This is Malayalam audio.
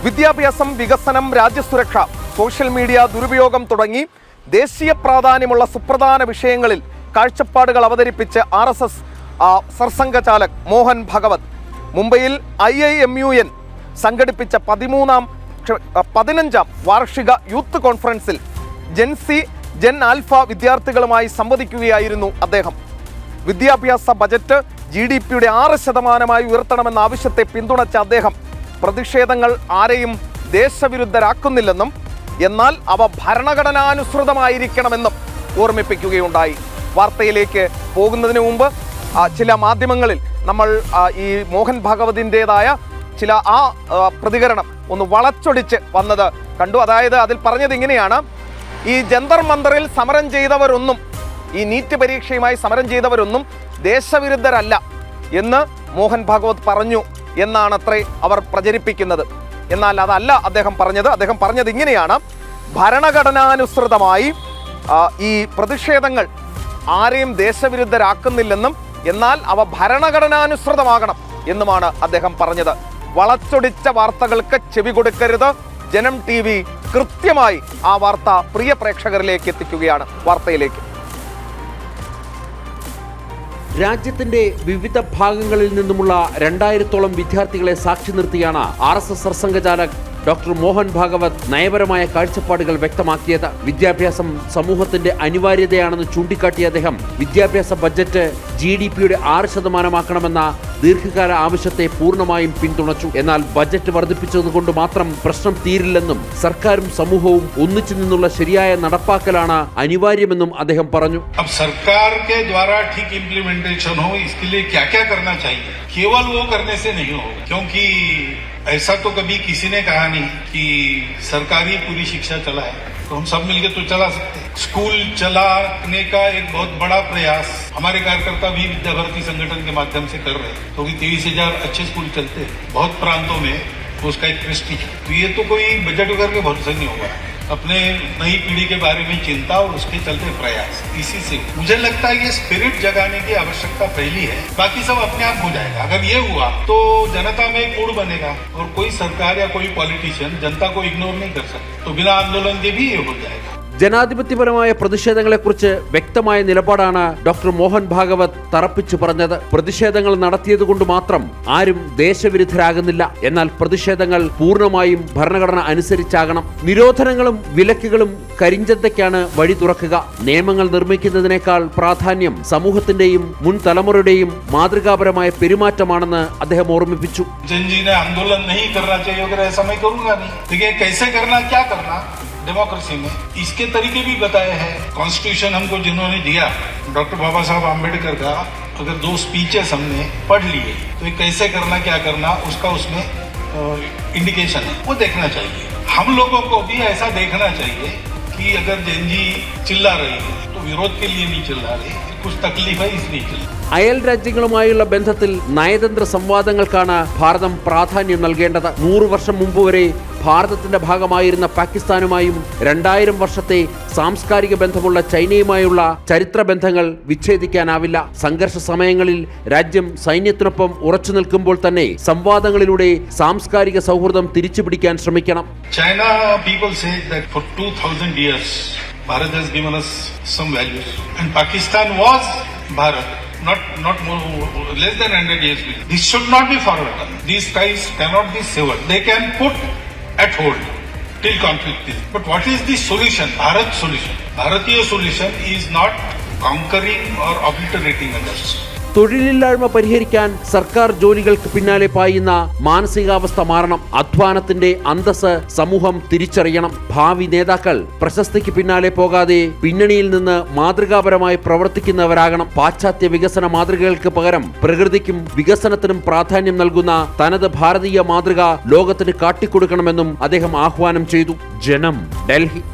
വിദ്യാഭ്യാസം, വികസനം, രാജ്യസുരക്ഷ, സോഷ്യൽ മീഡിയ ദുരുപയോഗം തുടങ്ങി ദേശീയ പ്രാധാന്യമുള്ള സുപ്രധാന വിഷയങ്ങളിൽ കാഴ്ചപ്പാടുകൾ അവതരിപ്പിച്ച് RSS സർസംഘചാലക് മോഹൻ ഭഗവത് മുംബൈയിൽ IIMUN സംഘടിപ്പിച്ച 15ാം വാർഷിക യൂത്ത് കോൺഫറൻസിൽ ജെൻ ആൽഫ വിദ്യാർത്ഥികളുമായി സംവദിക്കുകയായിരുന്നു അദ്ദേഹം. വിദ്യാഭ്യാസ ബജറ്റ് GDPയുടെ 6% ഉയർത്തണമെന്ന ആവശ്യത്തെ പിന്തുണച്ച അദ്ദേഹം പ്രതിഷേധങ്ങൾ ആരെയും ദേശവിരുദ്ധരാക്കുന്നില്ലെന്നും എന്നാൽ അവ ഭരണഘടനാനുസൃതമായിരിക്കണമെന്നും ഓർമ്മിപ്പിക്കുകയുണ്ടായി. വാർത്തയിലേക്ക് പോകുന്നതിന് മുമ്പ് ചില മാധ്യമങ്ങളിൽ നമ്മൾ ഈ മോഹൻ ഭാഗവതിൻ്റെതായ ചില പ്രതികരണം ഒന്ന് വളച്ചൊടിച്ച് വന്നത് കണ്ടു. അതായത് അതിൽ പറഞ്ഞത് ഇങ്ങനെയാണ്: ഈ ജന്തർ മന്ദറിൽ സമരം ചെയ്തവരൊന്നും, ഈ നീറ്റ് പരീക്ഷയുമായി സമരം ചെയ്തവരൊന്നും ദേശവിരുദ്ധരല്ല എന്ന് മോഹൻ ഭാഗവത് പറഞ്ഞു എന്നാണത്രേ അവർ പ്രചരിപ്പിക്കുന്നത്. എന്നാൽ അതല്ല അദ്ദേഹം പറഞ്ഞത്. അദ്ദേഹം പറഞ്ഞത് ഇങ്ങനെയാണ്: ഭരണഘടനാനുസൃതമായി ഈ പ്രതിഷേധങ്ങൾ ആരെയും ദേശവിരുദ്ധരാക്കുന്നില്ലെന്നും എന്നാൽ അവ ഭരണഘടനാനുസൃതമാകണം എന്നുമാണ് അദ്ദേഹം പറഞ്ഞത്. വളച്ചൊടിച്ച വാർത്തകൾക്ക് ചെവി കൊടുക്കരുത്. ജനം TV കൃത്യമായി ആ വാർത്ത പ്രിയ പ്രേക്ഷകരിലേക്ക് എത്തിക്കുകയാണ്. വാർത്തയിലേക്ക്. രാജ്യത്തിന്റെ വിവിധ ഭാഗങ്ങളിൽ നിന്നുമുള്ള 2000-ഓളം വിദ്യാർത്ഥികളെ സാക്ഷി നിർത്തിയാണ് RSS സർസംഘചാലക് ഡോക്ടർ മോഹൻ ഭാഗവത് നയപരമായ കാഴ്ചപ്പാടുകൾ വ്യക്തമാക്കിയത്. വിദ്യാഭ്യാസം സമൂഹത്തിന്റെ അനിവാര്യതയാണെന്ന് ചൂണ്ടിക്കാട്ടിയ അദ്ദേഹം വിദ്യാഭ്യാസ ബജറ്റ് GDPയുടെ 6% ദീർഘകാല ആവശ്യത്തെ പൂർണ്ണമായും പിന്തുണച്ചു. എന്നാൽ ബജറ്റ് വർദ്ധിപ്പിച്ചതുകൊണ്ട് മാത്രം പ്രശ്നം തീരില്ലെന്നും സർക്കാരും സമൂഹവും ഒന്നിച്ചു നിന്നുള്ള ശരിയായ നടപ്പാക്കലാണ് അനിവാര്യമെന്നും അദ്ദേഹം പറഞ്ഞു. സർക്കാർ के द्वारा ठीक इम्प्लीमेंटेशन हो, इसके लिए क्या क्या करना चाहिए, केवल वो करने से नहीं होगा, क्योंकि ऐसा तो कभी किसी ने कहा नहीं कि सरकारी पूरी शिक्षा चलाए, तो हम सब मिलकर तो चला सकते हैं। स्कूल चलाने का एक बहुत बड़ा प्रयास हमारे कार्यकर्ता भी विद्या भारती संगठन के माध्यम से कर रहे हैं, क्योंकि 23,000 अच्छे स्कूल चलते हैं बहुत प्रांतों में, उसका एक प्रेस्टीज है। तो ये तो कोई बजट वगैरह के भरोसे नहीं होगा, अपने नई पीढ़ी के बारे में चिंता और उसके चलते प्रयास, इसी से मुझे लगता है ये स्पिरिट जगाने की आवश्यकता पहली है, बाकी सब अपने आप हो जाएगा। अगर ये हुआ तो जनता में एक मूड बनेगा और कोई सरकार या कोई पॉलिटिशियन जनता को इग्नोर नहीं कर सकते, तो बिना आंदोलन के भी ये हो जाएगा. ജനാധിപത്യപരമായ പ്രതിഷേധങ്ങളെക്കുറിച്ച് വ്യക്തമായ നിലപാടാണ് ഡോക്ടർ മോഹൻ ഭാഗവത് തറപ്പിച്ചു പറഞ്ഞത്. പ്രതിഷേധങ്ങൾ നടത്തിയതുകൊണ്ട് മാത്രം ആരും ദേശവിരുദ്ധരാകുന്നില്ല. എന്നാൽ പ്രതിഷേധങ്ങൾ പൂർണ്ണമായും ഭരണഘടന അനുസരിച്ചാകണം. നിരോധനങ്ങളും വിലക്കുകളും കരിഞ്ചന്തയ്ക്കാണ് വഴി തുറക്കുക. നിയമങ്ങൾ നിർമ്മിക്കുന്നതിനേക്കാൾ പ്രാധാന്യം സമൂഹത്തിന്റെയും മുൻ തലമുറയുടെയും മാതൃകാപരമായ പെരുമാറ്റമാണെന്ന് അദ്ദേഹം ഓർമ്മിപ്പിച്ചു. डेमोक्रेसी में इसके तरीके भी बताए हैं. कॉन्स्टिट्यूशन हमको जिन्होंने दिया, डॉक्टर बाबा साहब आम्बेडकर का, अगर 2 स्पीचेस हमने पढ़ लिए तो ये कैसे करना क्या करना उसका उसमें इंडिकेशन है, वो देखना चाहिए. हम लोगों को भी ऐसा देखना चाहिए कि अगर जैनजी चिल्ला रही है तो विरोध के लिए नहीं चिल्ला रही, कुछ तकलीफ है इसलिए चिल्ला. അയൽ രാജ്യങ്ങളുമായുള്ള ബന്ധത്തിൽ നയതന്ത്ര സംവാദങ്ങൾക്കാണ് ഭാരതം പ്രാധാന്യം നൽകേണ്ടത്. 100 വർഷം മുമ്പ് വരെ ഭാരതത്തിന്റെ ഭാഗമായിരുന്ന പാകിസ്ഥാനുമായും 2000 വർഷത്തെ സാംസ്കാരിക ബന്ധമുള്ള ചൈനയുമായുള്ള ചരിത്ര ബന്ധങ്ങൾ വിച്ഛേദിക്കാനാവില്ല. സംഘർഷ സമയങ്ങളിൽ രാജ്യം സൈന്യത്തിനൊപ്പം ഉറച്ചു നിൽക്കുമ്പോൾ തന്നെ സംവാദങ്ങളിലൂടെ സാംസ്കാരിക സൗഹൃദം തിരിച്ചുപിടിക്കാൻ ശ്രമിക്കണം. China people say that for 2000 years Bharat has given us some values and Pakistan was Bharat. Not more, less than 100 years. This should not be forgotten. These ties cannot be severed. They can put at hold till conflict is. But what is the solution? Bharat solution. Bharatiya solution is not conquering or obliterating others. തൊഴിലില്ലായ്മ പരിഹരിക്കാൻ സർക്കാർ ജോലികൾക്ക് പിന്നാലെ പായുന്ന മാനസികാവസ്ഥ മാറണം. അധ്വാനത്തിന്റെ അന്തസ്സ് സമൂഹം തിരിച്ചറിയണം. ഭാവി നേതാക്കൾ പ്രശസ്തിക്ക് പിന്നാലെ പോകാതെ പിന്നണിയിൽ നിന്ന് മാതൃകാപരമായി പ്രവർത്തിക്കുന്നവരാകണം. പാശ്ചാത്യ വികസന മാതൃകകൾക്ക് പകരം പ്രകൃതിക്കും വികസനത്തിനും പ്രാധാന്യം നൽകുന്ന തനത് ഭാരതീയ മാതൃക ലോകത്തിന് കാട്ടിക്കൊടുക്കണമെന്നും അദ്ദേഹം ആഹ്വാനം ചെയ്തു. ജനം, ഡൽഹി.